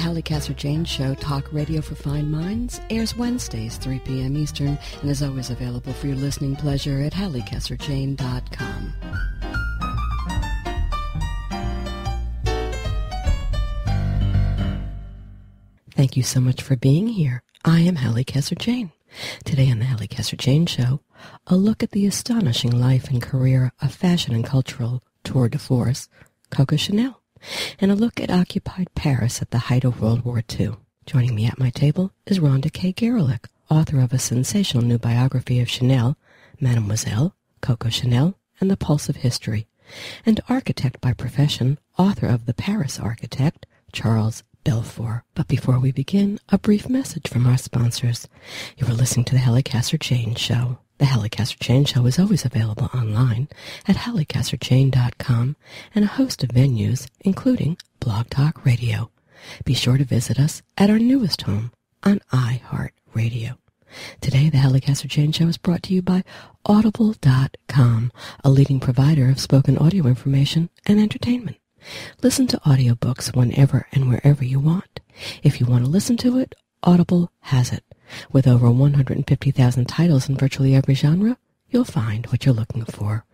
Hallie Casser-Jane Show, talk radio for fine minds, airs Wednesdays, 3 p.m. Eastern, and is always available for your listening pleasure at HallieCasserJane.com. Thank you so much for being here. I am Hallie Casser-Jane. Today on the Hallie Casser-Jane Show, a look at the astonishing life and career of fashion and cultural tour de force, Coco Chanel, and a look at occupied Paris at the height of World War II. Joining me at my table is Rhonda K. Garelick, author of a sensational new biography of Chanel, Mademoiselle, Coco Chanel, and the Pulse of History, and architect by profession, author of The Paris Architect, Charles Belfour. But before we begin, a brief message from our sponsors. You are listening to the Hallie Casser-Jane Show. The Hallie Casser-Jane Show is always available online at HallieCasserJane.com and a host of venues, including Blog Talk Radio. Be sure to visit us at our newest home on iHeartRadio. Today, the Hallie Casser-Jane Show is brought to you by Audible.com, a leading provider of spoken audio information and entertainment. Listen to audiobooks whenever and wherever you want. If you want to listen to it, Audible has it. With over 150,000 titles in virtually every genre, you'll find what you're looking for.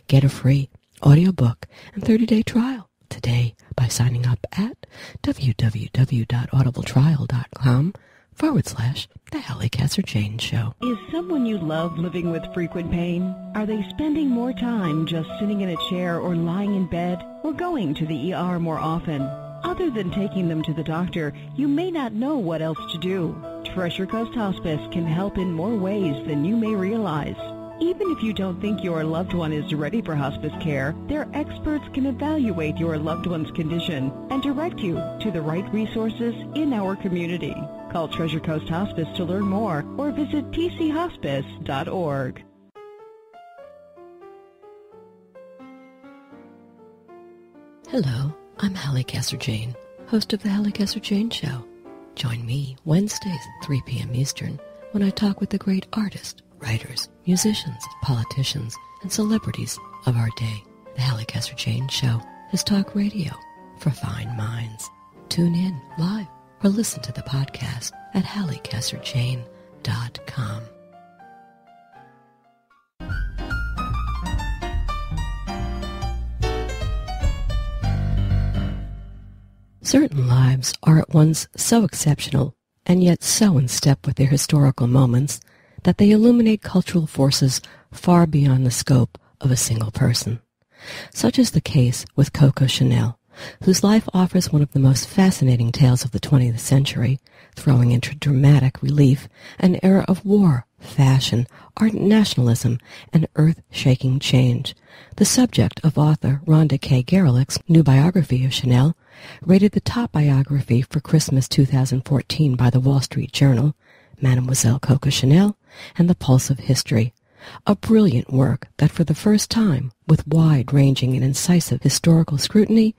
Get a free audiobook and 30-day trial today by signing up at www.audibletrial.com/The Hallie Casser-Jane Show. Is someone you love living with frequent pain? Are they spending more time just sitting in a chair or lying in bed or going to the ER more often? Other than taking them to the doctor, you may not know what else to do. Treasure Coast Hospice can help in more ways than you may realize. Even if you don't think your loved one is ready for hospice care, their experts can evaluate your loved one's condition and direct you to the right resources in our community. Call Treasure Coast Hospice to learn more or visit tchospice.org. Hello, I'm Hallie Casser-Jane, host of the Hallie Casser-Jane Show. Join me Wednesdays at 3 p.m. Eastern when I talk with the great artists, writers, musicians, politicians, and celebrities of our day. The Hallie Casser-Jane Show is talk radio for fine minds. Tune in live or listen to the podcast at HallieCasserJane.com. Certain lives are at once so exceptional and yet so in step with their historical moments that they illuminate cultural forces far beyond the scope of a single person. Such is the case with Coco Chanel, whose life offers one of the most fascinating tales of the 20th century, throwing into dramatic relief an era of war, fashion, ardent nationalism, and earth-shaking change. The subject of author Rhonda K. Garelick's new biography of Chanel, rated the top biography for Christmas 2014 by the Wall Street Journal, Mademoiselle Coco Chanel, and the Pulse of History, a brilliant work that for the first time, with wide-ranging and incisive historical scrutiny,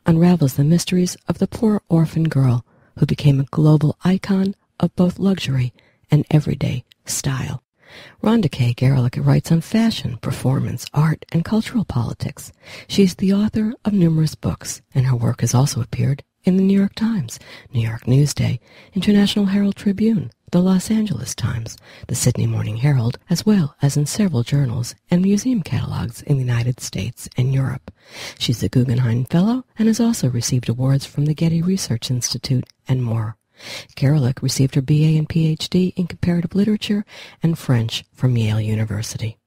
unravels the mysteries of the poor orphan girl who became a global icon of both luxury and everyday style. Rhonda K. Garelick writes on fashion, performance, art, and cultural politics. She's the author of numerous books, and her work has also appeared in the New York Times, New York Newsday, International Herald Tribune, the Los Angeles Times, the Sydney Morning Herald, as well as in several journals and museum catalogs in the United States and Europe. She's a Guggenheim Fellow and has also received awards from the Getty Research Institute and more. Garelick received her BA and PhD in Comparative Literature and French from Yale University.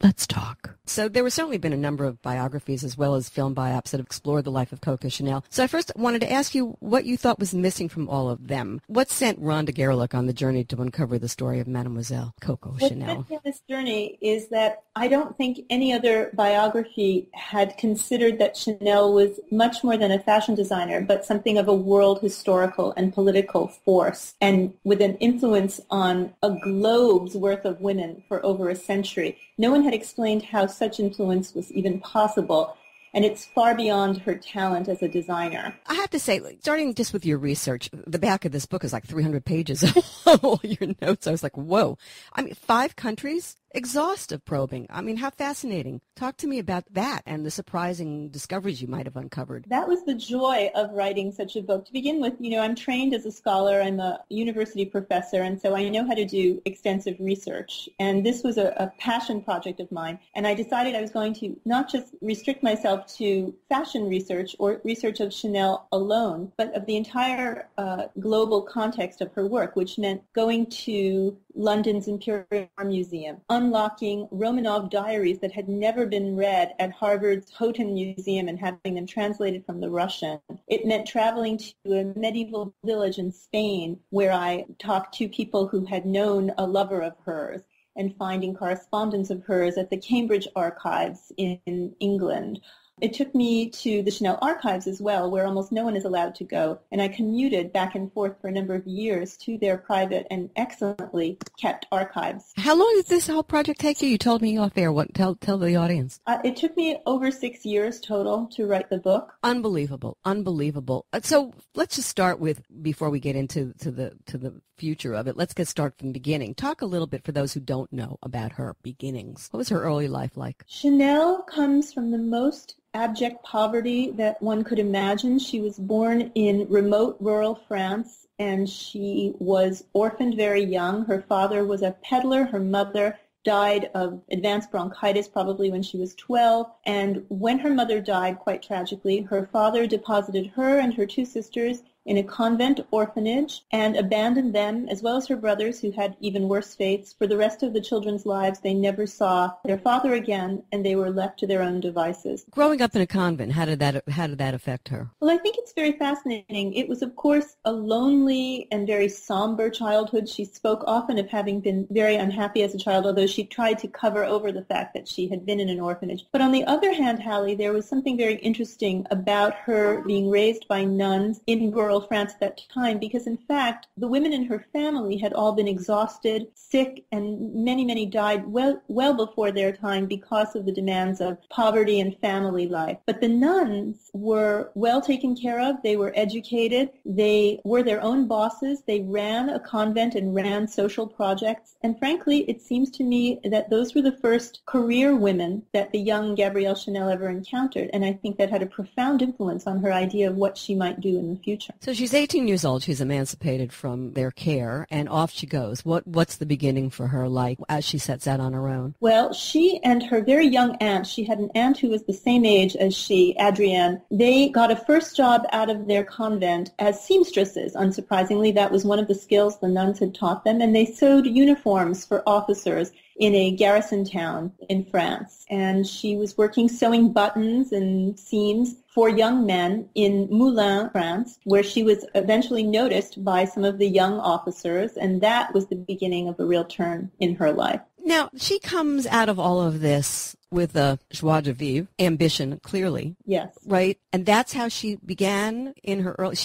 Let's talk. So there have certainly been a number of biographies as well as film biopics that have explored the life of Coco Chanel. So I first wanted to ask you what you thought was missing from all of them. What sent Rhonda Garelick on the journey to uncover the story of Mademoiselle Coco Chanel? What sent me on this journey is that I don't think any other biography had considered that Chanel was much more than a fashion designer, but something of a world historical and political force, and with an influence on a globe's worth of women for over a century. No one had explained how such influence was even possible, and it's far beyond her talent as a designer. I have to say, starting just with your research, the back of this book is like 300 pages of all your notes. I was like, whoa. I mean, 5 countries? exhaustive probing. I mean, how fascinating. Talk to me about that and the surprising discoveries you might have uncovered. That was the joy of writing such a book. To begin with, I'm trained as a scholar. I'm a university professor, and so I know how to do extensive research. And this was a passion project of mine. And I decided I was going to not just restrict myself to fashion research or research of Chanel alone, but of the entire global context of her work, which meant going to London's Imperial Art Museum, unlocking Romanov diaries that had never been read at Harvard's Houghton Museum and having them translated from the Russian. It meant traveling to a medieval village in Spain where I talked to people who had known a lover of hers and finding correspondence of hers at the Cambridge Archives in England. It took me to the Chanel archives as well, where almost no one is allowed to go, and I commuted back and forth for a number of years to their private and excellently kept archives. How long did this whole project take you? You told me off air. Tell the audience. It took me over 6 years total to write the book. Unbelievable. So let's just start with, before we get into the future of it, let's get started from the beginning. Talk a little bit for those who don't know about her beginnings. What was her early life like? Chanel comes from the most abject poverty that one could imagine. She was born in remote rural France, and she was orphaned very young. Her father was a peddler. Her mother died of advanced bronchitis probably when she was 12. And when her mother died, quite tragically, her father deposited her and her two sisters in a convent orphanage and abandoned them, as well as her brothers, who had even worse fates. For the rest of the children's lives, they never saw their father again, and they were left to their own devices. Growing up in a convent, how did that affect her? Well, I think it's very fascinating. It was, of course, a lonely and very somber childhood. She spoke often of having been very unhappy as a child, although she tried to cover over the fact that she had been in an orphanage. But on the other hand, Hallie, there was something very interesting about her being raised by nuns in rural France at that time, because in fact the women in her family had all been exhausted, sick, and many died well before their time because of the demands of poverty and family life. But the nuns were well taken care of. They were educated. They were their own bosses. They ran a convent and ran social projects. And frankly, it seems to me that those were the first career women that the young Gabrielle Chanel ever encountered. And I think that had a profound influence on her idea of what she might do in the future. So she's 18 years old. She's emancipated from their care, and off she goes. What's the beginning for her like as she sets out on her own? Well, she and her very young aunt, she had an aunt who was the same age as she, Adrienne, they got a first job out of their convent as seamstresses. Unsurprisingly, that was one of the skills the nuns had taught them, and they sewed uniforms for officers in a garrison town in France. And she was working sewing buttons and seams for young men in Moulins, France, where she was eventually noticed by some of the young officers, and that was the beginning of a real turn in her life. Now, she comes out of all of this with a joie de vivre, ambition, clearly. Yes. Right? And that's how she began in her early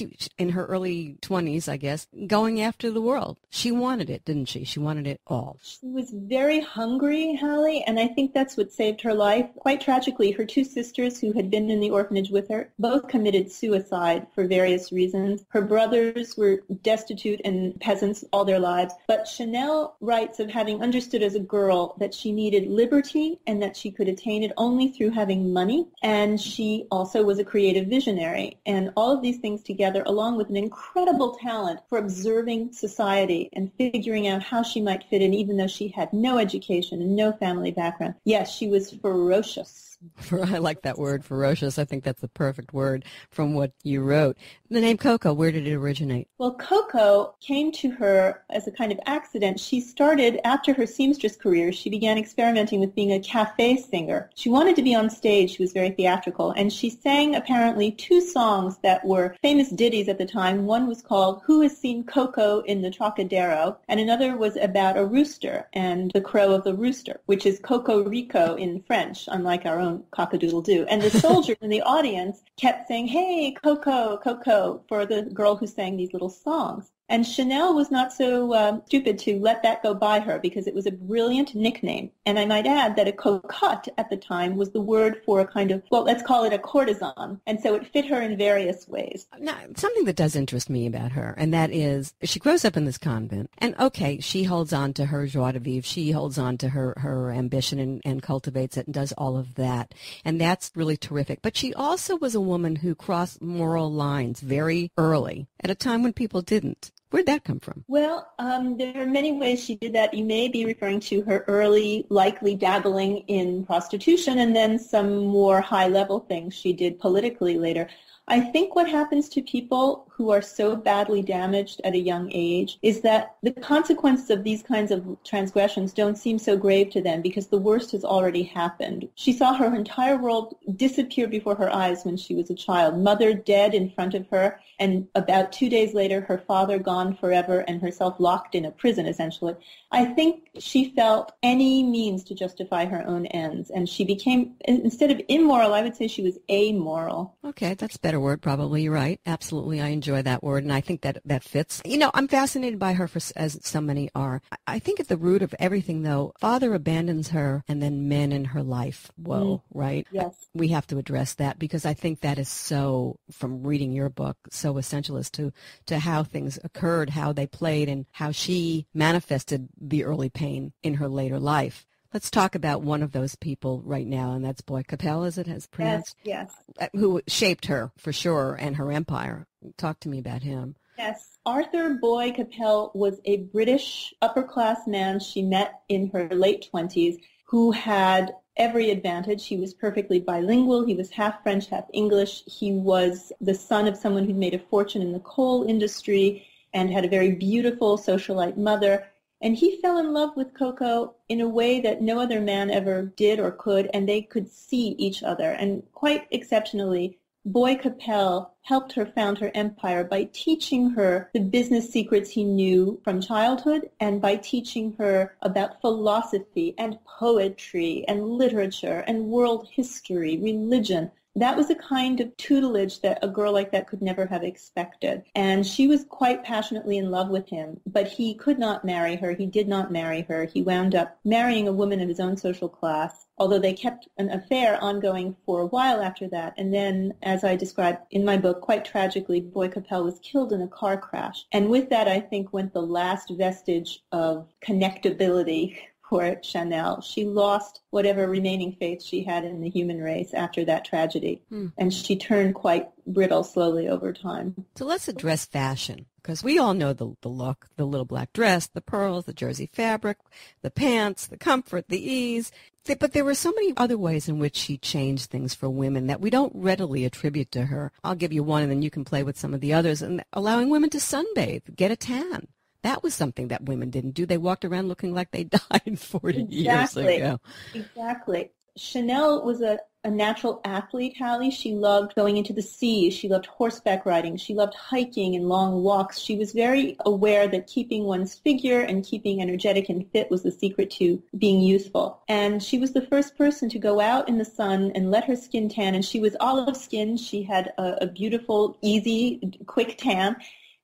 20s, I guess, going after the world. She wanted it, didn't she? She wanted it all. She was very hungry, Hallie, and I think that's what saved her life. Quite tragically, her two sisters who had been in the orphanage with her both committed suicide for various reasons. Her brothers were destitute and peasants all their lives. But Chanel writes of having understood as a girl that she needed liberty and that she could attain it only through having money. And she also was a creative visionary. And all of these things together, along with an incredible talent for observing society and figuring out how she might fit in, even though she had no education and no family background. Yes, she was ferocious. I like that word, ferocious. I think that's the perfect word from what you wrote. The name Coco, where did it originate? Well, Coco came to her as a kind of accident. She started, after her seamstress career, she began experimenting with being a cafe singer. She wanted to be on stage. She was very theatrical. And she sang apparently two songs that were famous ditties at the time. One was called Who Has Seen Coco in the Trocadero? And another was about a rooster and the crow of the rooster, which is Cocorico in French, unlike our own cock-a-doodle-doo. And the soldiers in the audience kept saying, hey, Coco, Coco, for the girl who sang these little songs. And Chanel was not so stupid to let that go by her because it was a brilliant nickname. And I might add that a cocotte at the time was the word for a kind of, well, let's call it a courtesan. And so it fit her in various ways. Now, something that does interest me about her, and that is she grows up in this convent. And okay, she holds on to her joie de vivre. She holds on to her ambition and cultivates it and does all of that. And that's really terrific. But she also was a woman who crossed moral lines very early at a time when people didn't. Where'd that come from? Well, there are many ways she did that. You may be referring to her early, likely dabbling in prostitution and then some more high-level things she did politically later. I think what happens to people who are so badly damaged at a young age is that the consequences of these kinds of transgressions don't seem so grave to them because the worst has already happened. She saw her entire world disappear before her eyes when she was a child. Mother dead in front of her, and about 2 days later, her father gone forever and herself locked in a prison, essentially. I think she felt any means to justify her own ends, and she became, instead of immoral, I would say she was amoral. Okay, that's a better word, probably. You're right. Absolutely, I enjoy that word, and I think that fits. You know, I'm fascinated by her, as so many are. I think at the root of everything, though, father abandons her, and then men in her life. Whoa, right? Yes. We have to address that because I think that is so, from reading your book, so essential as to how things occurred, how they played, and how she manifested the early pain in her later life. Let's talk about one of those people right now, and that's Boy Capel, as it has pronounced. Yes. Who shaped her, for sure, and her empire. Talk to me about him. Yes. Arthur Boy Capel was a British upper-class man she met in her late 20s who had every advantage. He was perfectly bilingual. He was half French, half English. He was the son of someone who'd made a fortune in the coal industry and had a very beautiful socialite mother. And he fell in love with Coco in a way that no other man ever did or could, and they could see each other. And quite exceptionally, Boy Capel helped her found her empire by teaching her the business secrets he knew from childhood and by teaching her about philosophy and poetry and literature and world history, religion. That was a kind of tutelage that a girl like that could never have expected. And she was quite passionately in love with him, but he could not marry her. He did not marry her. He wound up marrying a woman of his own social class, although they kept an affair ongoing for a while after that. And then, as I described in my book, quite tragically, Boy Capel was killed in a car crash. And with that, I think, went the last vestige of connectability for Chanel. She lost whatever remaining faith she had in the human race after that tragedy. And she turned quite brittle slowly over time. So let's address fashion, because we all know the look, the little black dress, the pearls, the jersey fabric, the pants, the comfort, the ease. But there were so many other ways in which she changed things for women that we don't readily attribute to her. I'll give you one, and then you can play with some of the others. And allowing women to sunbathe, get a tan. That was something that women didn't do. They walked around looking like they died 40 years ago. Exactly. Chanel was a natural athlete, Hallie. She loved going into the sea. She loved horseback riding. She loved hiking and long walks. She was very aware that keeping one's figure and keeping energetic and fit was the secret to being youthful. And she was the first person to go out in the sun and let her skin tan. And she was olive skinned. She had a beautiful, easy, quick tan.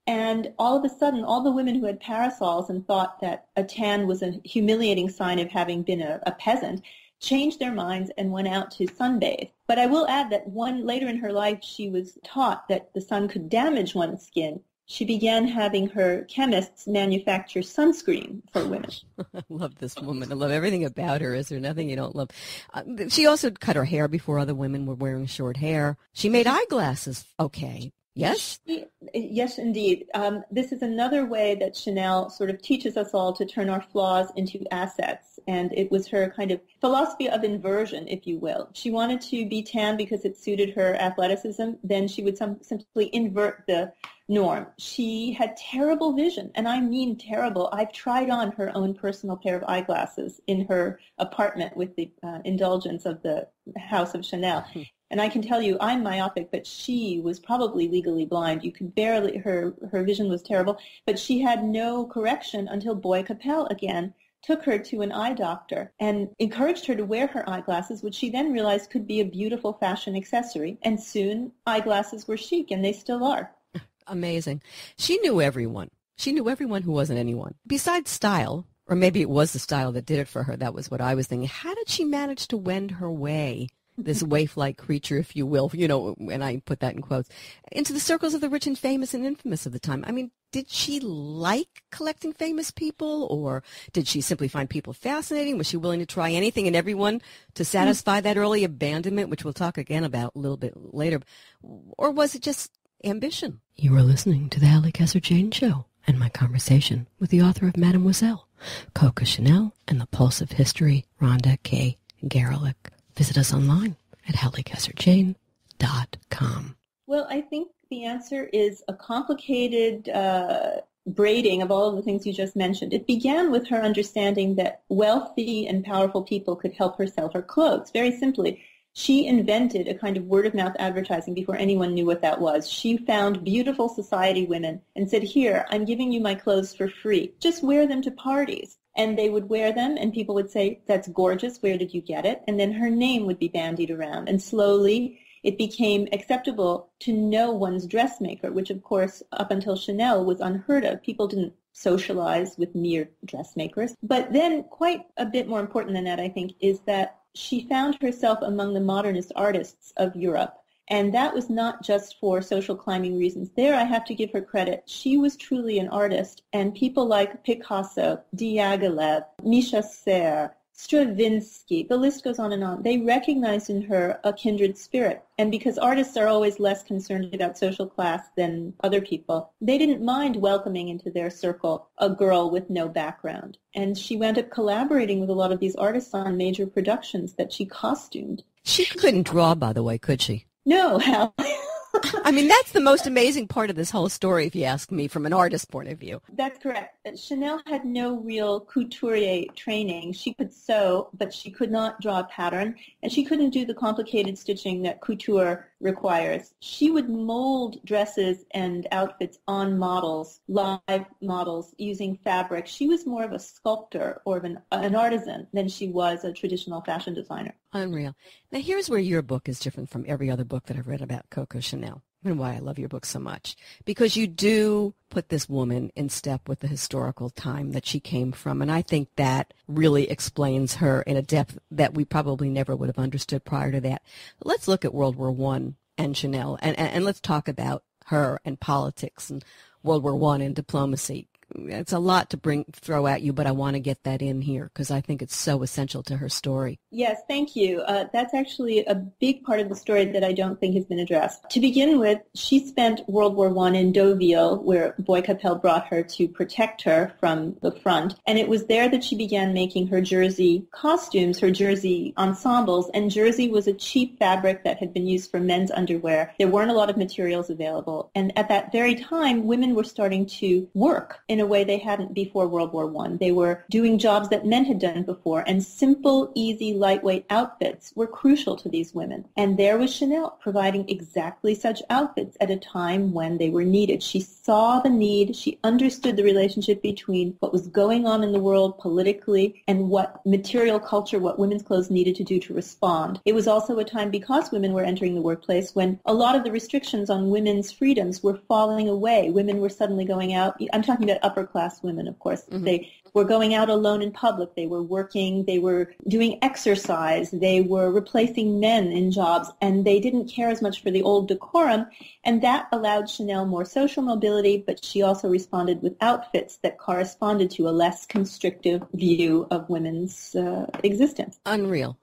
And all of a sudden, all the women who had parasols and thought that a tan was a humiliating sign of having been a peasant changed their minds and went out to sunbathe. But I will add that later in her life, she was taught that the sun could damage one's skin. She began having her chemists manufacture sunscreen for women. I love this woman. I love everything about her. Is there nothing you don't love? She also cut her hair before other women were wearing short hair. She made eyeglasses. Okay. Yes? Yes, indeed. This is another way that Chanel sort of teaches us all to turn our flaws into assets. And it was her kind of philosophy of inversion, if you will. She wanted to be tan because it suited her athleticism. Then she would simply invert the norm. She had terrible vision, and I mean terrible. I've tried on her own personal pair of eyeglasses in her apartment with the indulgence of the House of Chanel. And I can tell you, I'm myopic, but she was probably legally blind. You could barely, her vision was terrible, but she had no correction until Boy Capel again took her to an eye doctor and encouraged her to wear her eyeglasses, which she then realized could be a beautiful fashion accessory. And soon eyeglasses were chic, and they still are. Amazing. She knew everyone. She knew everyone who wasn't anyone. Besides style, or maybe it was the style that did it for her, that was what I was thinking. How did she manage to wend her way, this waif-like creature, if you will, and I put that in quotes, into the circles of the rich and famous and infamous of the time? I mean, did she like collecting famous people, or did she simply find people fascinating? Was she willing to try anything and everyone to satisfy that early abandonment, which we'll talk again about a little bit later? Or was it just ambition? You are listening to the Hallie Kessler-Jane Show and my conversation with the author of Mademoiselle, Coco Chanel, and the Pulse of History, Rhonda K. Garelick. Visit us online at HallieKessler-Jane.com. Well, I think the answer is a complicated braiding of all of the things you just mentioned. It began with her understanding that wealthy and powerful people could help her sell her clothes. Very simply, she invented a kind of word-of-mouth advertising before anyone knew what that was. She found beautiful society women and said, here, I'm giving you my clothes for free. Just wear them to parties. And they would wear them, and people would say, that's gorgeous, where did you get it? And then her name would be bandied around. And slowly it became acceptable to know one's dressmaker, which, of course, up until Chanel was unheard of. People didn't socialize with mere dressmakers. But then quite a bit more important than that, I think, is that she found herself among the modernist artists of Europe. And that was not just for social climbing reasons. There, I have to give her credit. She was truly an artist, and people like Picasso, Diaghilev, Misha Serre, Stravinsky, the list goes on and on. They recognized in her a kindred spirit. And because artists are always less concerned about social class than other people, they didn't mind welcoming into their circle a girl with no background. And she wound up collaborating with a lot of these artists on major productions that she costumed. She couldn't draw, by the way, could she? No, Hal. I mean, that's the most amazing part of this whole story, if you ask me, from an artist's point of view. That's correct. Chanel had no real couturier training. She could sew, but she could not draw a pattern, and she couldn't do the complicated stitching that couture requires. She would mold dresses and outfits on models, live models, using fabric. She was more of a sculptor or an artisan than she was a traditional fashion designer. Unreal. Now, here's where your book is different from every other book that I've read about Coco Chanel, and why I love your book so much. Because you do put this woman in step with the historical time that she came from, and I think that really explains her in a depth that we probably never would have understood prior to that. Let's look at World War I and Chanel, and let's talk about her and politics and World War I and diplomacy. It's a lot to throw at you, but I want to get that in here because I think it's so essential to her story. Yes, thank you. That's actually a big part of the story that I don't think has been addressed. To begin with, she spent World War I in Deauville, where Bois Capel brought her to protect her from the front. And it was there that she began making her jersey costumes, her jersey ensembles. And jersey was a cheap fabric that had been used for men's underwear. There weren't a lot of materials available. And at that very time, women were starting to work in a way they hadn't before World War I. They were doing jobs that men had done before, and simple, easy, lightweight outfits were crucial to these women. And there was Chanel providing exactly such outfits at a time when they were needed. She saw the need, she understood the relationship between what was going on in the world politically and what material culture, what women's clothes needed to do to respond. It was also a time, because women were entering the workplace, when a lot of the restrictions on women's freedoms were falling away. Women were suddenly going out. I'm talking about upper class women, of course. Mm-hmm. They were going out alone in public. They were working. They were doing exercise. They were replacing men in jobs, and they didn't care as much for the old decorum. And that allowed Chanel more social mobility, but she also responded with outfits that corresponded to a less constrictive view of women's existence. Unreal.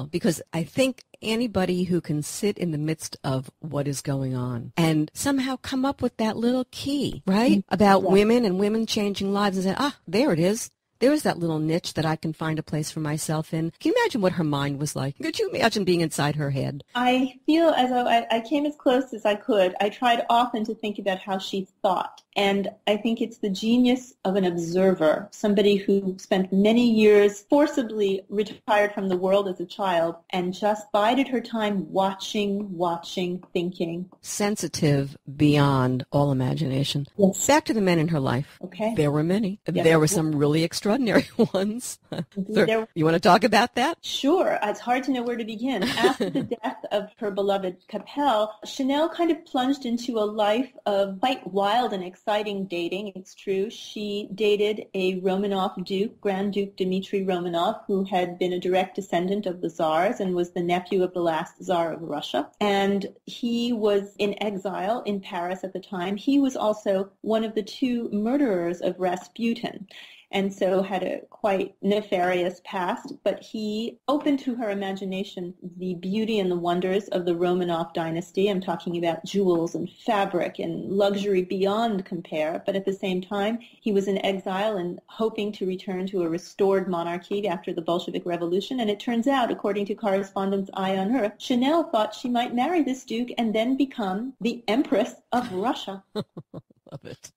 Because I think anybody who can sit in the midst of what is going on and somehow come up with that little key, right, about women and women changing lives and say, there it is. There's that little niche that I can find a place for myself in. Can you imagine what her mind was like? Could you imagine being inside her head? I feel as though I came as close as I could. I tried often to think about how she thought. And I think it's the genius of an observer, somebody who spent many years forcibly retired from the world as a child and just bided her time watching, thinking. Sensitive beyond all imagination. Yes. Back to the men in her life. Okay. There were many. Yes. There were some really extraordinary extraordinary ones. There- You want to talk about that? Sure. It's hard to know where to begin. After the death of her beloved Capel, Chanel kind of plunged into a life of quite wild and exciting dating. It's true. She dated a Romanov Duke, Grand Duke Dmitry Romanov, who had been a direct descendant of the Tsars and was the nephew of the last Tsar of Russia. And he was in exile in Paris at the time. He was also one of the two murderers of Rasputin, and so had a quite nefarious past, but he opened to her imagination the beauty and the wonders of the Romanov dynasty. I'm talking about jewels and fabric and luxury beyond compare, but at the same time, he was in exile and hoping to return to a restored monarchy after the Bolshevik Revolution, and it turns out, according to correspondent's Eye on Earth, Chanel thought she might marry this duke and then become the Empress of Russia. Love it.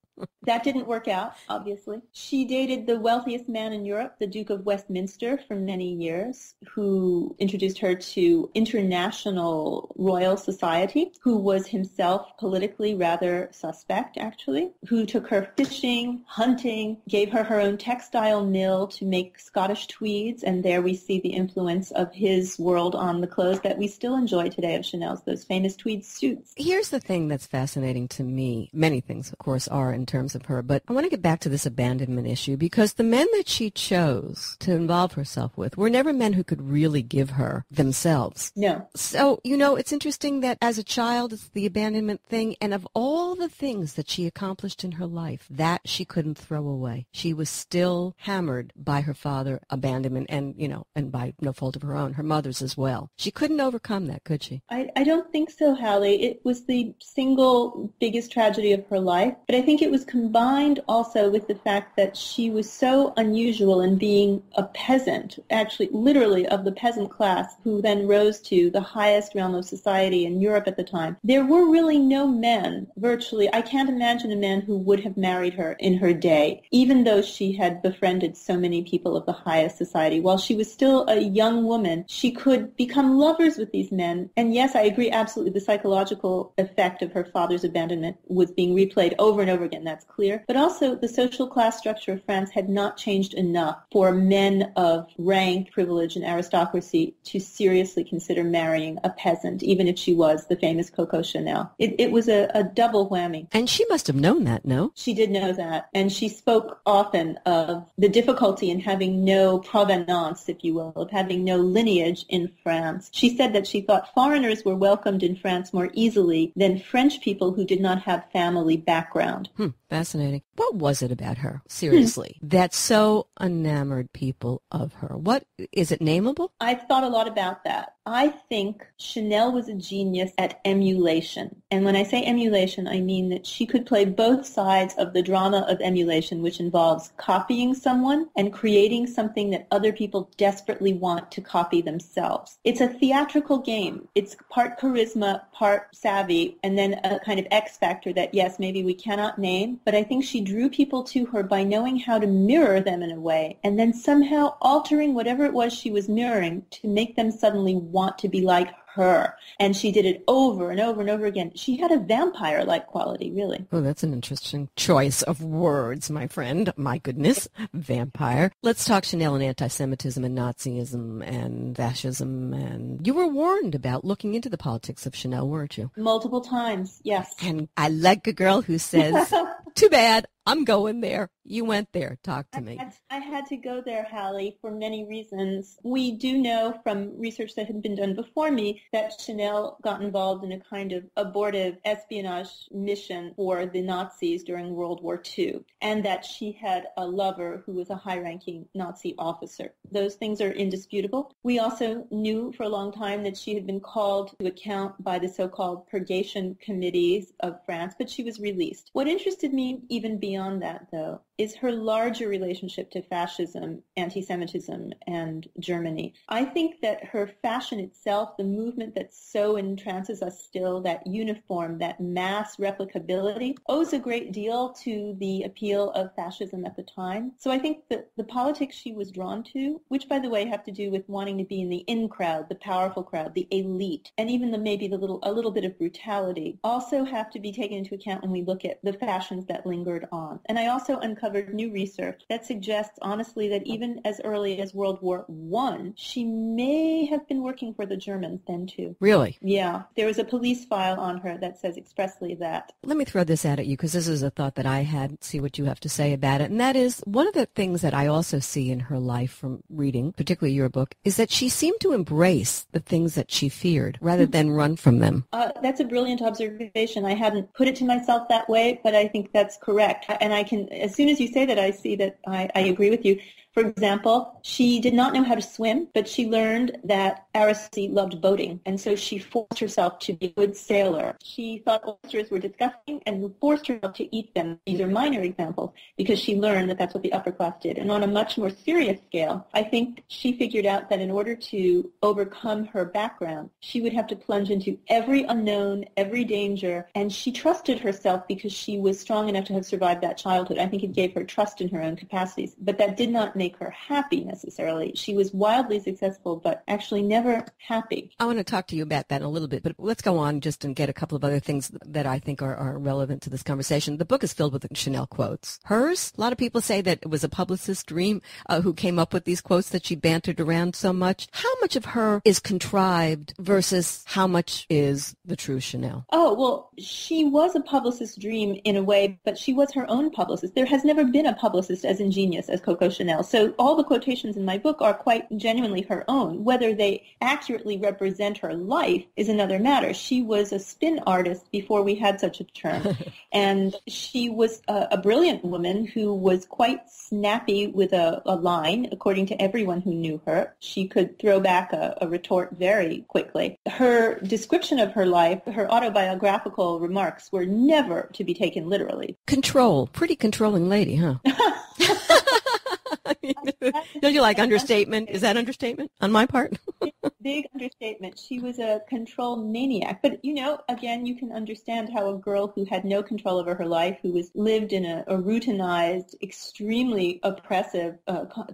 That didn't work out, obviously. She dated the wealthiest man in Europe, the Duke of Westminster, for many years, who introduced her to international royal society, who was himself politically rather suspect, actually, who took her fishing, hunting, gave her her own textile mill to make Scottish tweeds, and there we see the influence of his world on the clothes that we still enjoy today of Chanel's, those famous tweed suits. Here's the thing that's fascinating to me. Many things, of course, are in terms of her, but I want to get back to this abandonment issue because the men that she chose to involve herself with were never men who could really give her themselves. No. So, it's interesting that as a child, it's the abandonment thing, and of all the things that she accomplished in her life, that she couldn't throw away. She was still hammered by her father, abandonment, and, and by no fault of her own, her mother's as well. She couldn't overcome that, could she? I don't think so, Hallie. It was the single biggest tragedy of her life, but I think it was combined also with the fact that she was so unusual in being a peasant, actually literally of the peasant class, who then rose to the highest realm of society in Europe at the time. There were really no men, virtually. I can't imagine a man who would have married her in her day, even though she had befriended so many people of the highest society. While she was still a young woman, she could become lovers with these men. And yes, I agree absolutely, the psychological effect of her father's abandonment was being replayed over and over again. That's clear. But also the social class structure of France had not changed enough for men of rank, privilege, and aristocracy to seriously consider marrying a peasant, even if she was the famous Coco Chanel. It was a double whammy. And she must have known that, no? She did know that. And she spoke often of the difficulty in having no provenance, if you will, of having no lineage in France. She said that she thought foreigners were welcomed in France more easily than French people who did not have family background. Fascinating. What was it about her, seriously, that so enamored people of her? What is it nameable? I've thought a lot about that. I think Chanel was a genius at emulation. And when I say emulation, I mean that she could play both sides of the drama of emulation, which involves copying someone and creating something that other people desperately want to copy themselves. It's a theatrical game. It's part charisma, part savvy, and then a kind of X factor that, yes, maybe we cannot name, but I think she drew people to her by knowing how to mirror them in a way, and then somehow altering whatever it was she was mirroring to make them suddenly want to be like her. And she did it over and over and over again. She had a vampire-like quality, really. Oh, that's an interesting choice of words, my friend. My goodness, vampire. Let's talk Chanel and anti-Semitism and Nazism and fascism. And you were warned about looking into the politics of Chanel, weren't you? Multiple times, yes. And I like a girl who says, too bad, I'm going there. You went there. Talk to me. I had to go there, Hallie, for many reasons. We do know from research that had been done before me that Chanel got involved in a kind of abortive espionage mission for the Nazis during World War II, and that she had a lover who was a high-ranking Nazi officer. Those things are indisputable. We also knew for a long time that she had been called to account by the so-called purgation committees of France, but she was released. What interested me even beyond that, though, is her larger relationship to fascism, anti-Semitism, and Germany. I think that her fashion itself, the movement that so entrances us still, that uniform, that mass replicability, owes a great deal to the appeal of fascism at the time. So I think that the politics she was drawn to, which, by the way, have to do with wanting to be in the in crowd, the powerful crowd, the elite, and even maybe a little bit of brutality, also have to be taken into account when we look at the fashions that that lingered on. And I also uncovered new research that suggests, honestly, that even as early as World War I, she may have been working for the Germans then, too. Really? Yeah. There was a police file on her that says expressly that. Let me throw this out at you, because this is a thought that I had, see what you have to say about it. And that is, one of the things that I also see in her life from reading, particularly your book, is that she seemed to embrace the things that she feared rather than run from them. That's a brilliant observation. I hadn't put it to myself that way, but I think that's correct. And I can, as soon as you say that, I see that I agree with you. For example, she did not know how to swim, but she learned that Araceli loved boating, and so she forced herself to be a good sailor. She thought oysters were disgusting and forced herself to eat them. These are minor examples, because she learned that that's what the upper class did. And on a much more serious scale, I think she figured out that in order to overcome her background, she would have to plunge into every unknown, every danger, and she trusted herself because she was strong enough to have survived that childhood. I think it gave her trust in her own capacities, but that did not make her happy necessarily. She was wildly successful, but actually never happy. I want to talk to you about that in a little bit, but let's go on just and get a couple of other things that I think are relevant to this conversation. The book is filled with Chanel quotes. Hers, a lot of people say that it was a publicist's dream who came up with these quotes that she bantered around so much. How much of her is contrived versus how much is the true Chanel? Oh, well, she was a publicist's dream in a way, but she was her own publicist. There has never been a publicist as ingenious as Coco Chanel. So all the quotations in my book are quite genuinely her own. Whether they accurately represent her life is another matter. She was a spin artist before we had such a term. And she was a brilliant woman who was quite snappy with a line, according to everyone who knew her. She could throw back a retort very quickly. Her description of her life, her autobiographical remarks, were never to be taken literally. Control. Pretty controlling lady, huh? Don't you like understatement? Is that understatement on my part? Big understatement. She was a control maniac. But, again, you can understand how a girl who had no control over her life, who lived in a routinized, extremely oppressive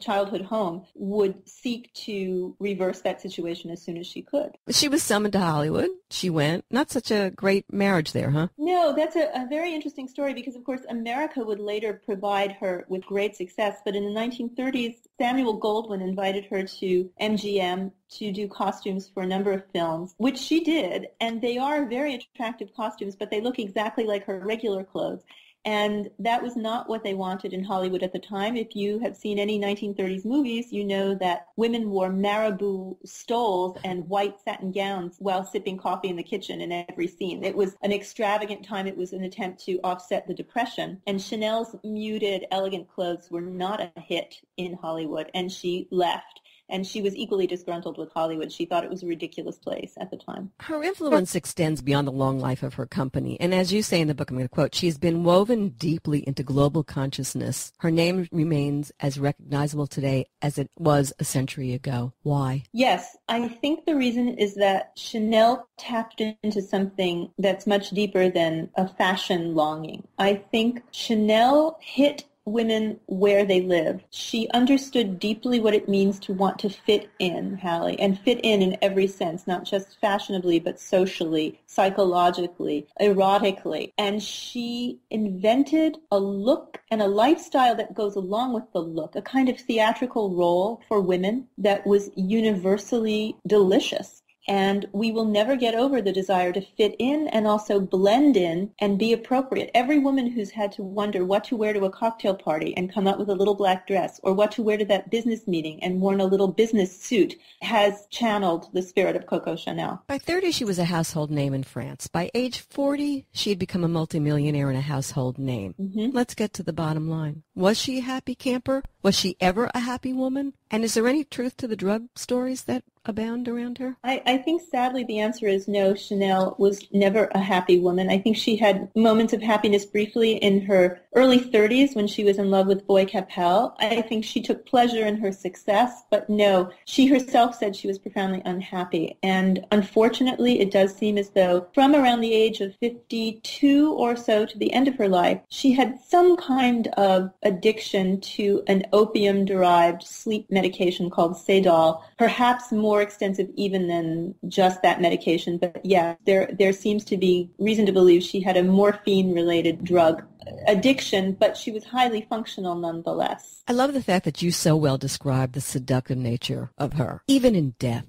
childhood home, would seek to reverse that situation as soon as she could. She was summoned to Hollywood. She went. Not such a great marriage there, huh? No, that's a very interesting story because, of course, America would later provide her with great success. But in the 1930s, Samuel Goldwyn invited her to MGM to do costumes for a number of films, which she did. And they are very attractive costumes, but they look exactly like her regular clothes. And that was not what they wanted in Hollywood at the time. If you have seen any 1930s movies, you know that women wore marabou stoles and white satin gowns while sipping coffee in the kitchen in every scene. It was an extravagant time. It was an attempt to offset the Depression. And Chanel's muted, elegant clothes were not a hit in Hollywood, and she left. And she was equally disgruntled with Hollywood. She thought it was a ridiculous place at the time. Her influence extends beyond the long life of her company. And as you say in the book, I'm going to quote, she's been woven deeply into global consciousness. Her name remains as recognizable today as it was a century ago. Why? Yes, I think the reason is that Chanel tapped into something that's much deeper than a fashion longing. I think Chanel hit women where they live. She understood deeply what it means to want to fit in, Hallie, and fit in every sense, not just fashionably, but socially, psychologically, erotically. And she invented a look and a lifestyle that goes along with the look, a kind of theatrical role for women that was universally delicious. And we will never get over the desire to fit in and also blend in and be appropriate. Every woman who's had to wonder what to wear to a cocktail party and come up with a little black dress, or what to wear to that business meeting and worn a little business suit, has channeled the spirit of Coco Chanel. By 30, she was a household name in France. By age 40, she had become a multimillionaire and a household name. Mm-hmm. Let's get to the bottom line. Was she a happy camper? Was she ever a happy woman? And is there any truth to the drug stories that abound around her? I think sadly the answer is no. Chanel was never a happy woman. I think she had moments of happiness briefly in her early 30s when she was in love with Boy Capel. I think she took pleasure in her success, but no, she herself said she was profoundly unhappy. And unfortunately, it does seem as though from around the age of 52 or so to the end of her life, she had some kind of addiction to an opium-derived sleep medication called Sedal, perhaps more extensive even than just that medication. But yeah, there seems to be reason to believe she had a morphine-related drug addiction, but she was highly functional nonetheless. I love the fact that you so well described the seductive nature of her, even in death.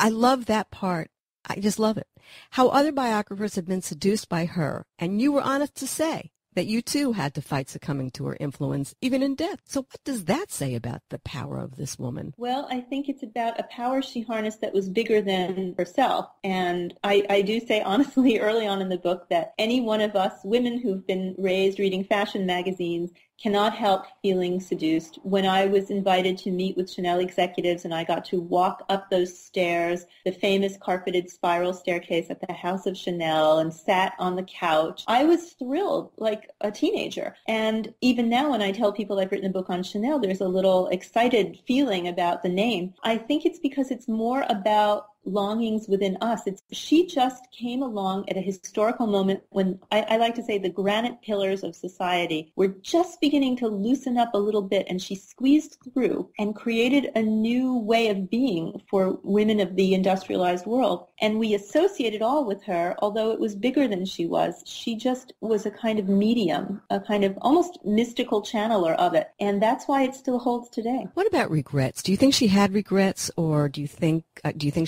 I love that part. I just love it. How other biographers have been seduced by her, and you were honest to say that you too had to fight succumbing to her influence, even in death. So what does that say about the power of this woman? Well, I think it's about a power she harnessed that was bigger than herself. And I do say honestly early on in the book that any one of us women who've been raised reading fashion magazines cannot help feeling seduced. When I was invited to meet with Chanel executives and I got to walk up those stairs, the famous carpeted spiral staircase at the House of Chanel, and sat on the couch, I was thrilled like a teenager. And even now when I tell people I've written a book on Chanel, there's a little excited feeling about the name. I think it's because it's more about longings within us. She just came along at a historical moment when I like to say the granite pillars of society were just beginning to loosen up a little bit, and she squeezed through and created a new way of being for women of the industrialized world. And we associate it all with her, although it was bigger than she was. She just was a kind of medium, a kind of almost mystical channeler of it. And that's why it still holds today. What about regrets? Do you think she had regrets, or do you think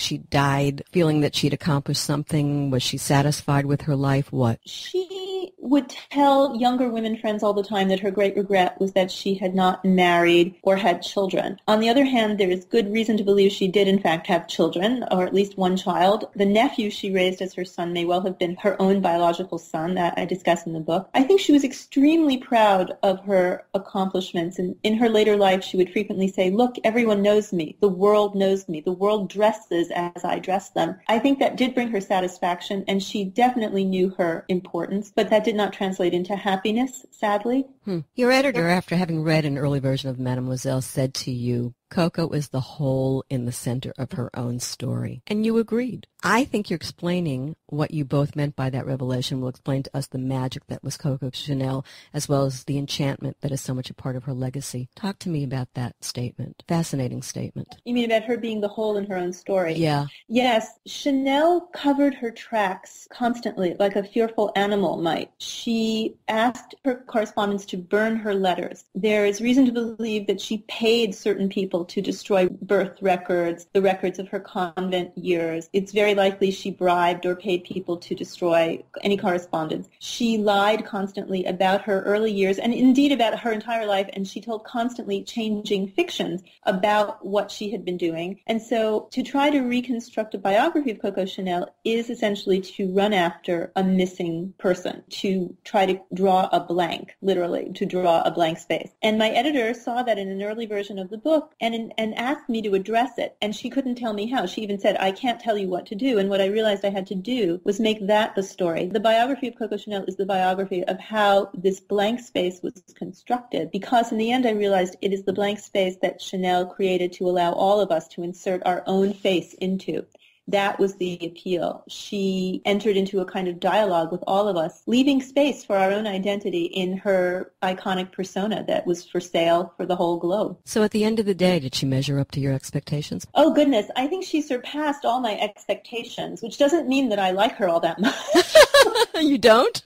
she died feeling that she'd accomplished something? Was she satisfied with her life? What? She would tell younger women friends all the time that her great regret was that she had not married or had children. On the other hand, there is good reason to believe she did in fact have children, or at least one child. The nephew she raised as her son may well have been her own biological son, that I discuss in the book. I think she was extremely proud of her accomplishments, and in her later life she would frequently say, look, everyone knows me, the world knows me, the world dresses as I dress them. I think that did bring her satisfaction, and she definitely knew her importance, but that did not translate into happiness, sadly. Your editor, after having read an early version of Mademoiselle, said to you, Coco is the hole in the center of her own story. And you agreed. I think you're explaining what you both meant by that revelation. Will explain to us the magic that was Coco Chanel, as well as the enchantment that is so much a part of her legacy. Talk to me about that statement. Fascinating statement. You mean about her being the hole in her own story? Yeah. Yes. Chanel covered her tracks constantly, like a fearful animal might. She asked her correspondents to burn her letters. There is reason to believe that she paid certain people to destroy birth records, the records of her convent years. It's very likely she bribed or paid people to destroy any correspondence. She lied constantly about her early years and indeed about her entire life, and she told constantly changing fictions about what she had been doing. And so to try to reconstruct a biography of Coco Chanel is essentially to run after a missing person, to try to draw a blank, literally, to draw a blank space. And my editor saw that in an early version of the book and asked me to address it, and she couldn't tell me how. She even said, I can't tell you what to do, and what I realized I had to do was make that the story. The biography of Coco Chanel is the biography of how this blank space was constructed, because in the end I realized it is the blank space that Chanel created to allow all of us to insert our own face into. That was the appeal. She entered into a kind of dialogue with all of us, leaving space for our own identity in her iconic persona that was for sale for the whole globe. So at the end of the day, did she measure up to your expectations? Oh, goodness. I think she surpassed all my expectations, which doesn't mean that I like her all that much. You don't?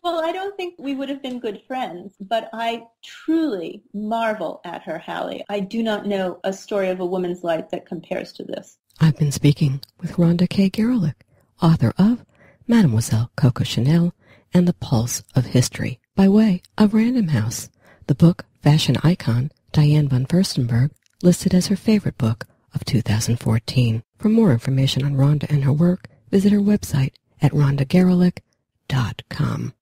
Well, I don't think we would have been good friends, but I truly marvel at her, Hallie. I do not know a story of a woman's life that compares to this. I've been speaking with Rhonda K. Garelick, author of Mademoiselle Coco Chanel and the Pulse of History, by way of Random House. The book, fashion icon Diane von Furstenberg listed as her favorite book of 2014. For more information on Rhonda and her work, visit her website at rhondagarelick.com.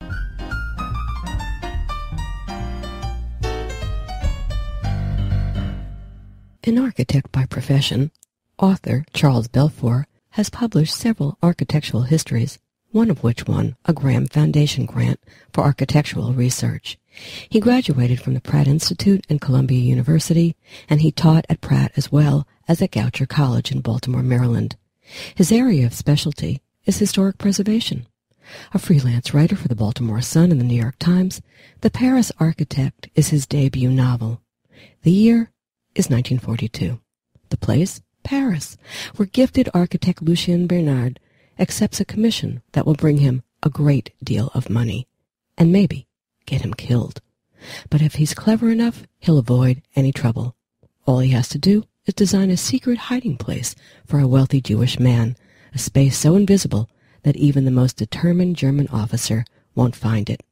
An architect by profession, author Charles Belfour has published several architectural histories, one of which won a Graham Foundation grant for architectural research. He graduated from the Pratt Institute and Columbia University, and he taught at Pratt as well as at Goucher College in Baltimore, Maryland. His area of specialty is historic preservation. A freelance writer for the Baltimore Sun and the New York Times, The Paris Architect is his debut novel. The year is 1942. The place? Paris, where gifted architect Lucien Bernard accepts a commission that will bring him a great deal of money, and maybe get him killed. But if he's clever enough, he'll avoid any trouble. All he has to do is design a secret hiding place for a wealthy Jewish man, a space so invisible that even the most determined German officer won't find it.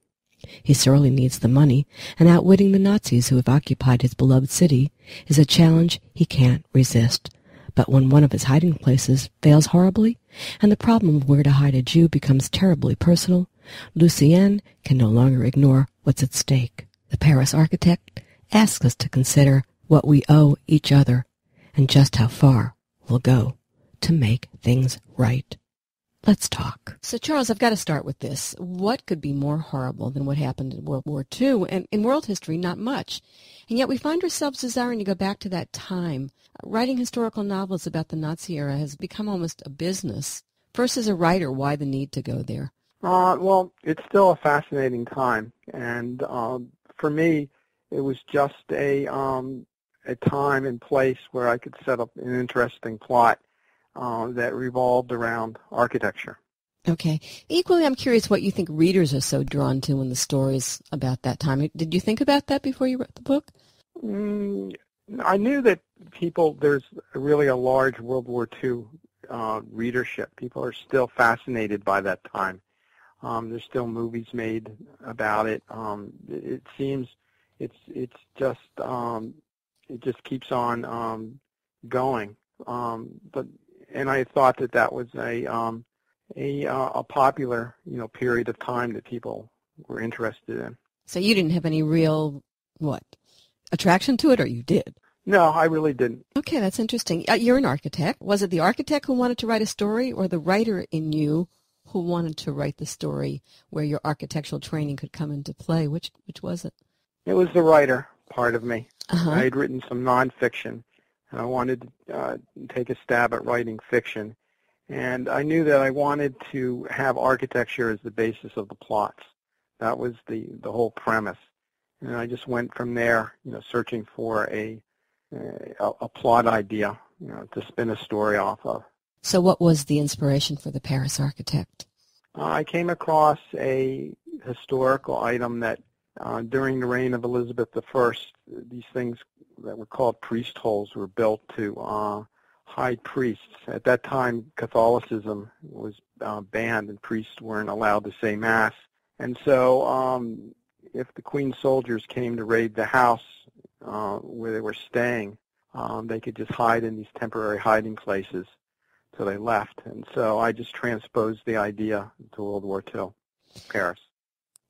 He sorely needs the money, and outwitting the Nazis who have occupied his beloved city is a challenge he can't resist. But when one of his hiding places fails horribly, and the problem of where to hide a Jew becomes terribly personal, Lucien can no longer ignore what's at stake. The Paris architect asks us to consider what we owe each other and just how far we'll go to make things right. Let's talk. So, Charles, I've got to start with this. What could be more horrible than what happened in World War II? And in world history, not much. And yet we find ourselves desiring to go back to that time. Writing historical novels about the Nazi era has become almost a business. First, as a writer, why the need to go there? Well, it's still a fascinating time. And for me, it was just a time and place where I could set up an interesting plot that revolved around architecture. Okay. Equally, I'm curious what you think readers are so drawn to in the stories about that time. Did you think about that before you wrote the book? I knew that there's really a large World War II readership. People are still fascinated by that time. There's still movies made about it. It seems it just keeps on going. And I thought that was a popular, period of time that people were interested in. So you didn't have any real, attraction to it, or you did? No, I really didn't. Okay, that's interesting. You're an architect. Was it the architect who wanted to write a story, or the writer in you who wanted to write the story where your architectural training could come into play? Which was it? It was the writer part of me. Uh-huh. I had written some nonfiction, and I wanted to take a stab at writing fiction. And I knew that I wanted to have architecture as the basis of the plots. That was the whole premise. And I just went from there, searching for a plot idea, to spin a story off of. So what was the inspiration for the Paris architect? I came across a historical item that during the reign of Elizabeth I, these things that were called priest holes were built to hide priests. At that time, Catholicism was banned and priests weren't allowed to say Mass. And so if the Queen's soldiers came to raid the house where they were staying, they could just hide in these temporary hiding places till they left. And so I just transposed the idea to World War II, Paris.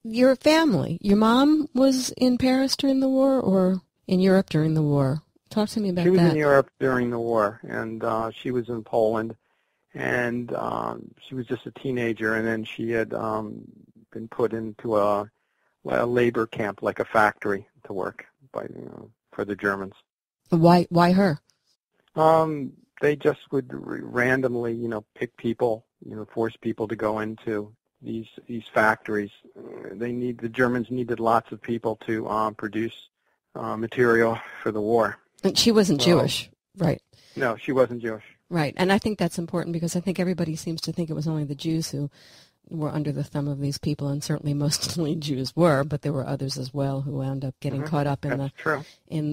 Your family, your mom was in Paris during the war or in Europe during the war? Talk to me about that. She was in Europe during the war, and she was in Poland, and she was just a teenager, and then she had been put into a labor camp, like a factory, to work for the Germans. Why her? They just would randomly, pick people, force people to go into these factories. The Germans needed lots of people to produce material for the war. And she wasn't Jewish, right? No, she wasn't Jewish. Right, and I think that's important because I think everybody seems to think it was only the Jews who were under the thumb of these people, and certainly mostly Jews were, but there were others as well who wound up getting caught up in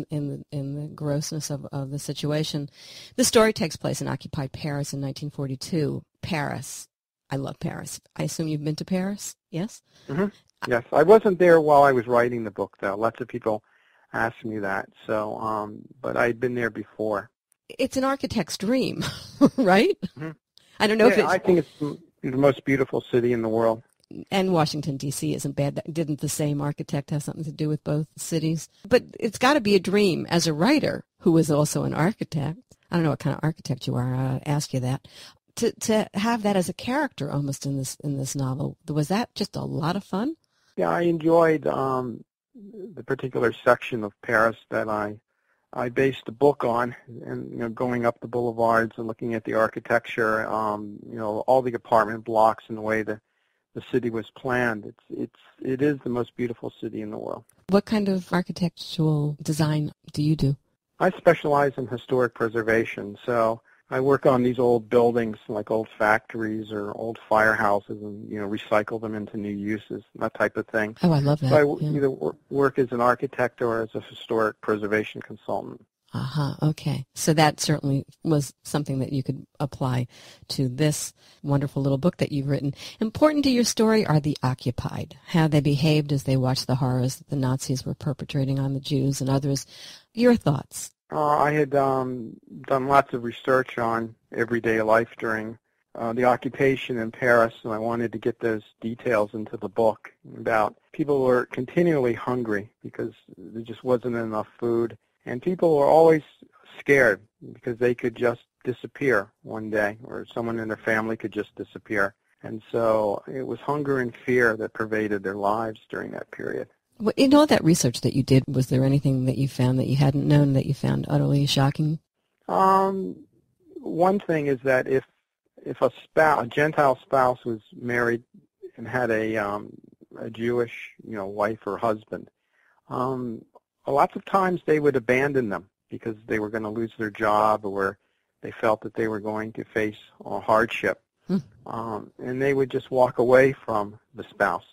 the grossness of the situation. The story takes place in occupied Paris in 1942. Paris. I love Paris. I assume you've been to Paris, yes? Mm-hmm. Yes. I wasn't there while I was writing the book, though. Lots of people asked me that. So, but I'd been there before. It's an architect's dream, right? Mm-hmm. I don't know if it's... I think it's the most beautiful city in the world. And Washington, D.C. isn't bad. Didn't the same architect have something to do with both cities? But it's got to be a dream as a writer who is also an architect. I don't know what kind of architect you are. I'll ask you that. To have that as a character almost in this novel, was that just a lot of fun? Yeah, I enjoyed the particular section of Paris that I based the book on, and going up the boulevards and looking at the architecture, all the apartment blocks and the way the city was planned. It is the most beautiful city in the world. What kind of architectural design do you do? I specialize in historic preservation, so I work on these old buildings, like old factories or old firehouses, and recycle them into new uses, that type of thing. Oh, I love that. So I either work as an architect or as a historic preservation consultant. Okay. So that certainly was something that you could apply to this wonderful little book that you've written. Important to your story are the occupied, how they behaved as they watched the horrors that the Nazis were perpetrating on the Jews and others. Your thoughts? I had done lots of research on everyday life during the occupation in Paris, and I wanted to get those details into the book about people who were continually hungry because there just wasn't enough food, and people were always scared because they could just disappear one day, or someone in their family could just disappear. And so it was hunger and fear that pervaded their lives during that period. Well, in all that research that you did, was there anything that you found that you hadn't known that you found utterly shocking? One thing is that if a Gentile spouse was married and had a Jewish, wife or husband, lots of times they would abandon them because they were going to lose their job or they felt that they were going to face a hardship, and they would just walk away from the spouse.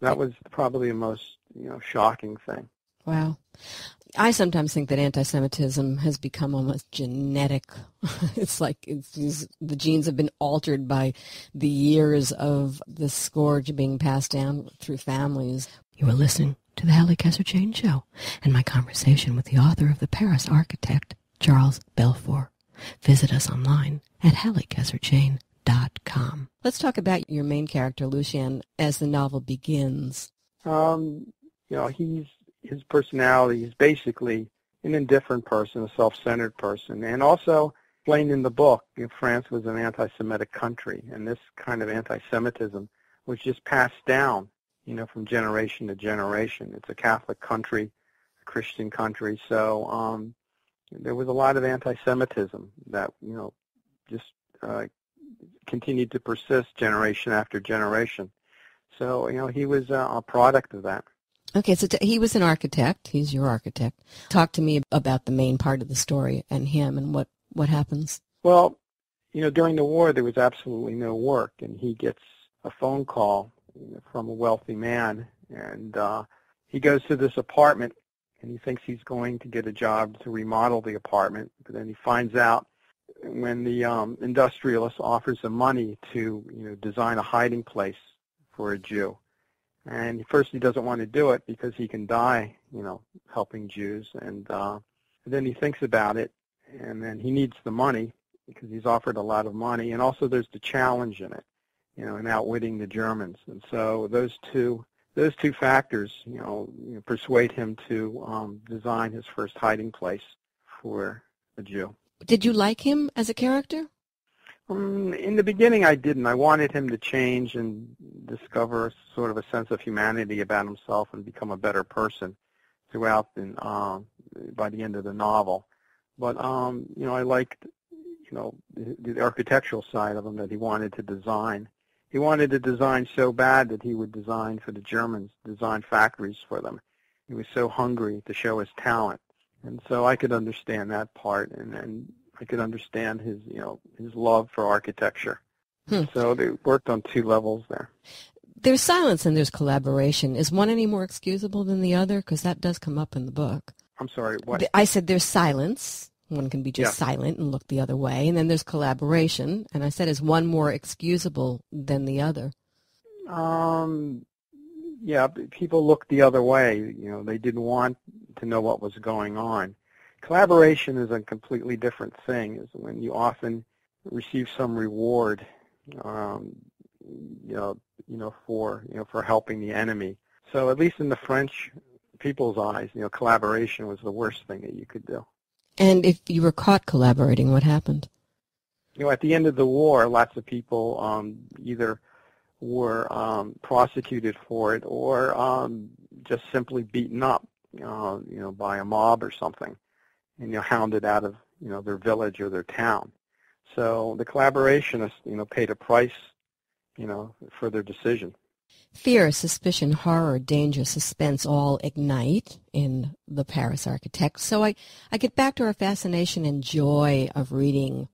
That was probably the most shocking thing. Wow. I sometimes think that anti-Semitism has become almost genetic. It's like the genes have been altered by the years of the scourge being passed down through families. You were listening to the Hallie Kesser-Jane Show and my conversation with the author of The Paris Architect, Charles Belfour. Visit us online at HallieKesserJane.com. Let's talk about your main character, Lucien, as the novel begins. His personality is basically an indifferent person, a self-centered person, and also explained in the book, France was an anti-Semitic country, and this kind of anti-Semitism was just passed down, from generation to generation. It's a Catholic country, a Christian country, so there was a lot of anti-Semitism that, just continued to persist generation after generation. So, he was a product of that. Okay, so he was an architect. He's your architect. Talk to me about the main part of the story and him and what happens. Well, during the war there was absolutely no work, and he gets a phone call from a wealthy man, and he goes to this apartment, and he thinks he's going to get a job to remodel the apartment, but then he finds out when the industrialist offers him money to design a hiding place for a Jew. And first he doesn't want to do it because he can die, helping Jews. And then he thinks about it, and then he needs the money because he's offered a lot of money. And also there's the challenge in it, in outwitting the Germans. And so those two factors, persuade him to design his first hiding place for a Jew. Did you like him as a character? In the beginning, I didn't. I wanted him to change and discover sort of a sense of humanity about himself and become a better person throughout by the end of the novel. But, I liked, the architectural side of him that he wanted to design. He wanted to design so bad that he would design for the Germans, design factories for them. He was so hungry to show his talent. And so I could understand that part, and I could understand his love for architecture. So they worked on two levels there. There's silence and there's collaboration. Is one any more excusable than the other? Because that does come up in the book. I'm sorry, what? I said there's silence. One can be just silent and look the other way. And then there's collaboration. And I said, is one more excusable than the other? Yeah, people looked the other way. They didn't want to know what was going on. Collaboration is a completely different thing. Is when you often receive some reward, for helping the enemy. So at least in the French people's eyes, collaboration was the worst thing that you could do. And if you were caught collaborating, what happened? At the end of the war, lots of people either were prosecuted for it or just simply beaten up, by a mob or something, and hounded out of their village or their town. So the collaborationists, paid a price, for their decision. Fear, suspicion, horror, danger, suspense all ignite in The Paris Architect. So I get back to our fascination and joy of reading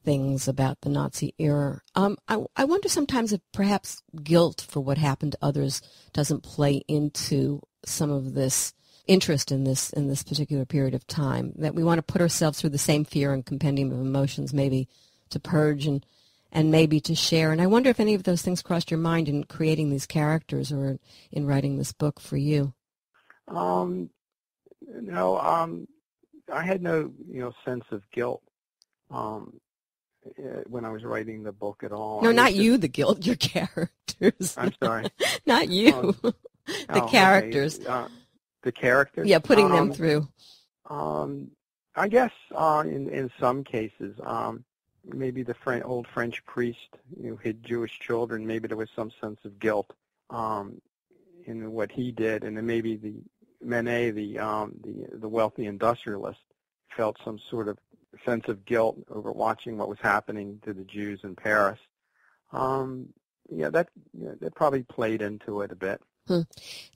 things about the Nazi era. I wonder sometimes if perhaps guilt for what happened to others doesn't play into some of this interest in this particular period of time, that we want to put ourselves through the same fear and compendium of emotions, maybe to purge and maybe to share. And I wonder if any of those things crossed your mind in creating these characters or in writing this book for you. No, I had no, sense of guilt when I was writing the book at all. No, not you, the guilt, your characters. I'm sorry. Not you, the characters. Okay. The characters? Yeah, putting them through. I guess in some cases, maybe the old French priest who hid Jewish children, maybe there was some sense of guilt in what he did, and then maybe the Manet, the wealthy industrialist, felt some sort of sense of guilt over watching what was happening to the Jews in Paris. That probably played into it a bit.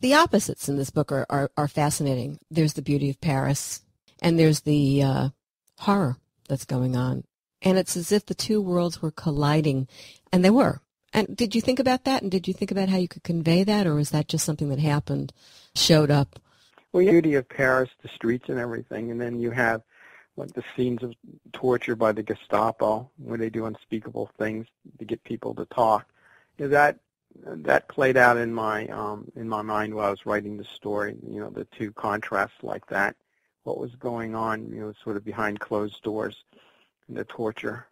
The opposites in this book are fascinating. There's the beauty of Paris, and there's the horror that's going on. And it's as if the two worlds were colliding, and they were. And did you think about that, and did you think about how you could convey that, or was that just something that happened, showed up? Well, the beauty of Paris, the streets and everything, and then you have like the scenes of torture by the Gestapo, where they do unspeakable things to get people to talk. That played out in my mind while I was writing the story. The two contrasts like that, what was going on, sort of behind closed doors, and the torture.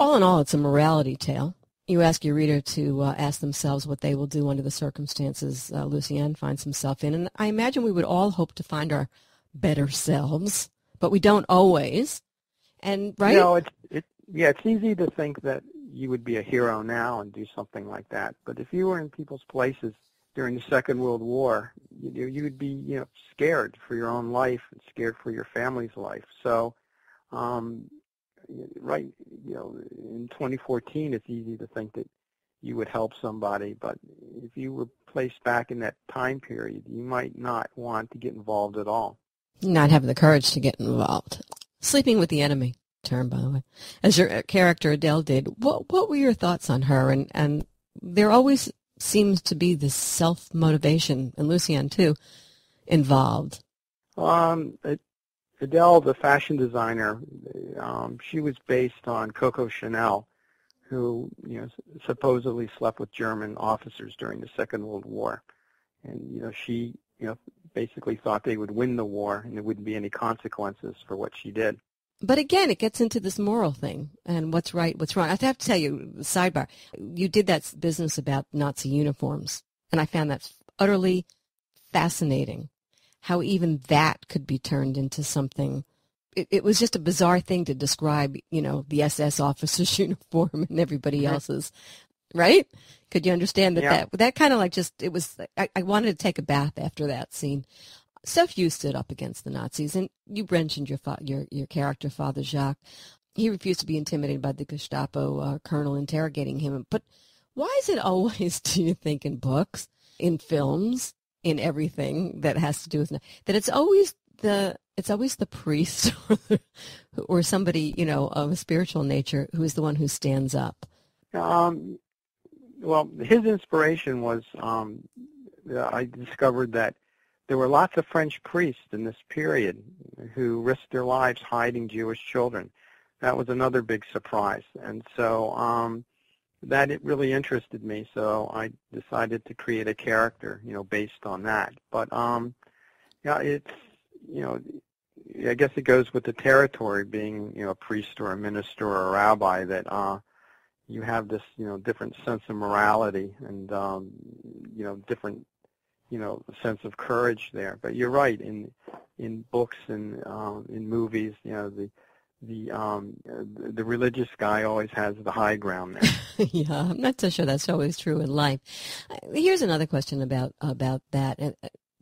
All in all, it's a morality tale. You ask your reader to ask themselves what they will do under the circumstances Lucien finds himself in, and I imagine we would all hope to find our better selves, but we don't always. And right? It's easy to think that you would be a hero now and do something like that. But if you were in people's places during the Second World War, you would be, scared for your own life and scared for your family's life. So, in 2014, it's easy to think that you would help somebody. But if you were placed back in that time period, you might not want to get involved at all. Not have the courage to get involved. Sleeping with the enemy. Term, by the way, as your character Adele did. What were your thoughts on her? And there always seems to be this self-motivation, and Lucien too, involved. Adele, the fashion designer, she was based on Coco Chanel, who supposedly slept with German officers during the Second World War, and she basically thought they would win the war and there wouldn't be any consequences for what she did. But again, it gets into this moral thing and what's right, what's wrong. I have to tell you, sidebar, you did that business about Nazi uniforms, and I found that utterly fascinating, how even that could be turned into something. It was just a bizarre thing to describe, the SS officer's uniform and everybody else's, right? Could you understand that kind of like just, it was, I wanted to take a bath after that scene. Stuff you stood up against the Nazis, and you mentioned your character, Father Jacques. He refused to be intimidated by the Gestapo colonel interrogating him. But why is it always, do you think, in books, in films, in everything that has to do with that it's always the priest or somebody of a spiritual nature who is the one who stands up? Well, his inspiration was I discovered that there were lots of French priests in this period who risked their lives hiding Jewish children. That was another big surprise. And so it really interested me. So I decided to create a character, based on that. But, it's, I guess it goes with the territory being, a priest or a minister or a rabbi that you have this, different sense of morality and, different sense of courage there. But you're right, in books and in movies, the religious guy always has the high ground there. Yeah, I'm not so sure that's always true in life. Here's another question about that.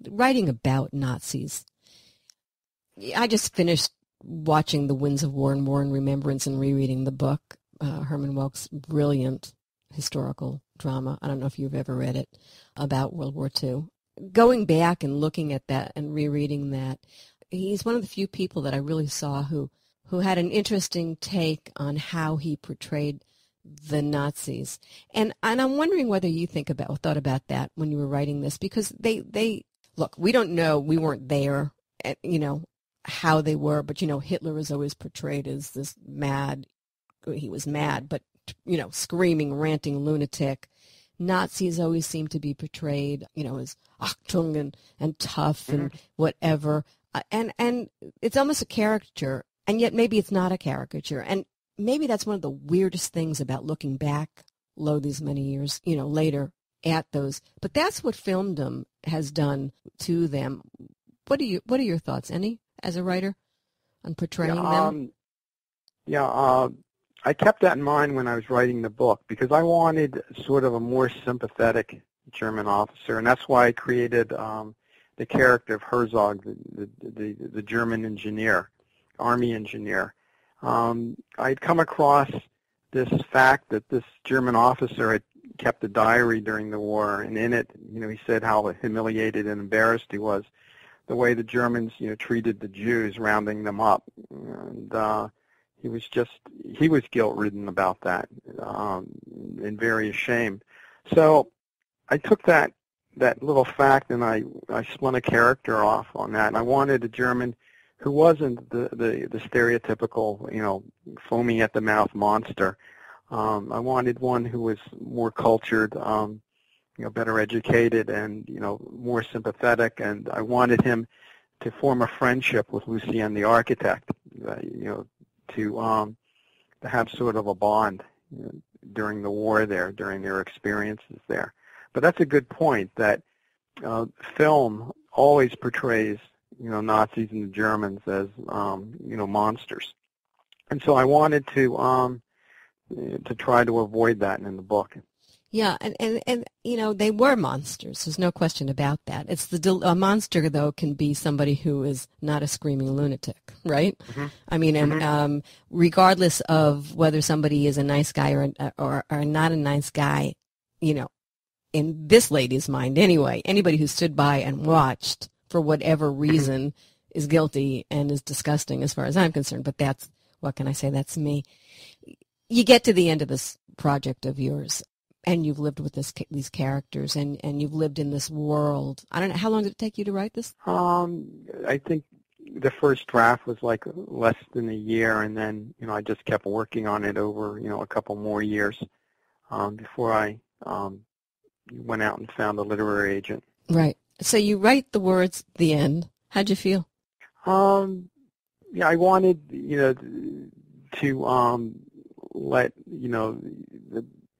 Writing about Nazis. I just finished watching The Winds of War and War and Remembrance and rereading the book, Herman Wouk's brilliant historical drama. I don't know if you've ever read it, about World War II. Going back and looking at that and rereading that, he's one of the few people that I really saw who who had an interesting take on how he portrayed the Nazis. And I'm wondering whether you thought about that when you were writing this, because they look, we don't know, we weren't there, how they were, but, Hitler is always portrayed as this he was mad, but, screaming, ranting lunatic. Nazis always seem to be portrayed, as Achtung and tough and whatever. And it's almost a caricature, and yet maybe it's not a caricature. And maybe that's one of the weirdest things about looking back, these many years, later at those. But that's what filmdom has done to them. What are your thoughts, Annie, as a writer, on portraying them? I kept that in mind when I was writing the book, because I wanted sort of a more sympathetic German officer, and that's why I created the character of Herzog, the German engineer, army engineer. I'd come across this fact that this German officer had kept a diary during the war, and in it, he said how humiliated and embarrassed he was the way the Germans, treated the Jews, rounding them up, and he was guilt-ridden about that, and very ashamed. So I took that little fact and I spun a character off on that. And I wanted a German who wasn't the stereotypical, foaming at the mouth monster. I wanted one who was more cultured, better educated, and more sympathetic. And I wanted him to form a friendship with Lucien the architect, to have sort of a bond during the war there, during their experiences there. But that's a good point, that film always portrays, Nazis and the Germans as, monsters. And so I wanted to try to avoid that in the book. Yeah, and they were monsters. There's no question about that. A monster, though, can be somebody who is not a screaming lunatic, right? Mm-hmm. I mean, and regardless of whether somebody is a nice guy or not a nice guy, in this lady's mind anyway, anybody who stood by and watched for whatever reason is guilty and is disgusting as far as I'm concerned. But what can I say? That's me. You get to the end of this project of yours, and you've lived with these characters, and you've lived in this world. I don't know, how long did it take you to write this? I think the first draft was like less than a year, and then, I just kept working on it over, a couple more years before I went out and found a literary agent. Right. So you write the words, the end. How'd you feel? I wanted, to let,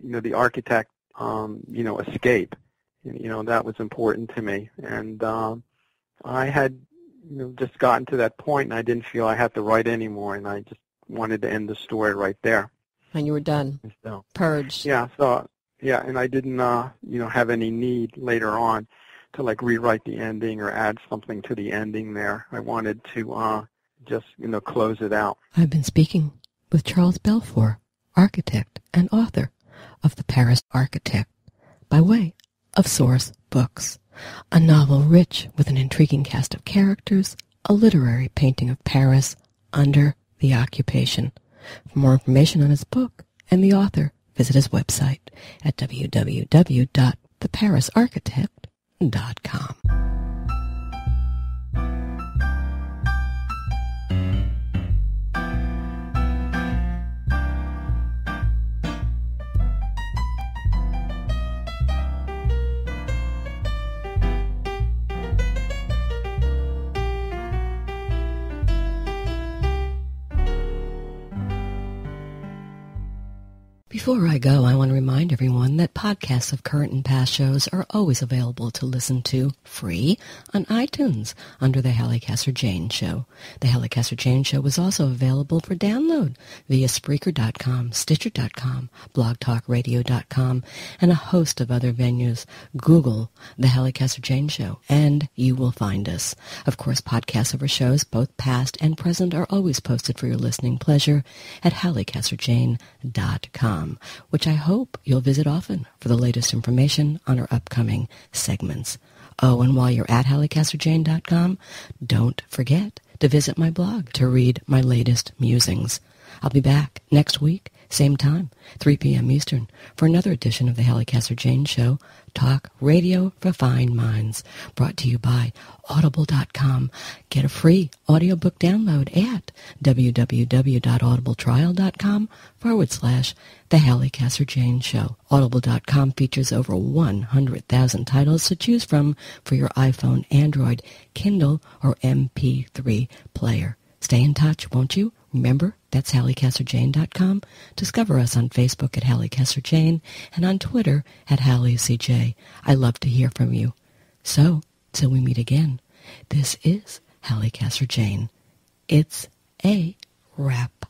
the architect, escape. That was important to me. And I had, just gotten to that point, and I didn't feel I had to write anymore, and I just wanted to end the story right there. And you were done. So, purged. Yeah. So, and I didn't, have any need later on to rewrite the ending or add something to the ending there. I wanted to just, close it out. I've been speaking with Charles Belfour, architect and author of The Paris Architect, by way of Source Books, a novel rich with an intriguing cast of characters, a literary painting of Paris under the occupation. For more information on his book and the author, visit his website at www.theparisarchitect.com. Before I go, I want to remind everyone that podcasts of current and past shows are always available to listen to free on iTunes under The Hallie Casser-Jayne Show. The Hallie Casser-Jayne Show is also available for download via Spreaker.com, Stitcher.com, BlogTalkRadio.com, and a host of other venues. Google The Hallie Casser-Jayne Show, and you will find us. Of course, podcasts of our shows, both past and present, are always posted for your listening pleasure at HallieCasserJayne.com, which I hope you'll visit often for the latest information on our upcoming segments. Oh, and while you're at HallieCasserJayne.com, don't forget to visit my blog to read my latest musings. I'll be back next week, same time, 3 p.m. Eastern, for another edition of the Hallie Casser-Jane Show, Talk Radio for Fine Minds, brought to you by Audible.com. Get a free audiobook download at www.audibletrial.com/The Hallie Casser-Jane Show. Audible.com features over 100,000 titles to choose from for your iPhone, Android, Kindle, or MP3 player. Stay in touch, won't you? Remember, that's HallieCasserJane.com. Discover us on Facebook at Hallie Casser-Jane and on Twitter at HallieCJ. I love to hear from you. So, till we meet again, this is Hallie Casser-Jane. It's a wrap.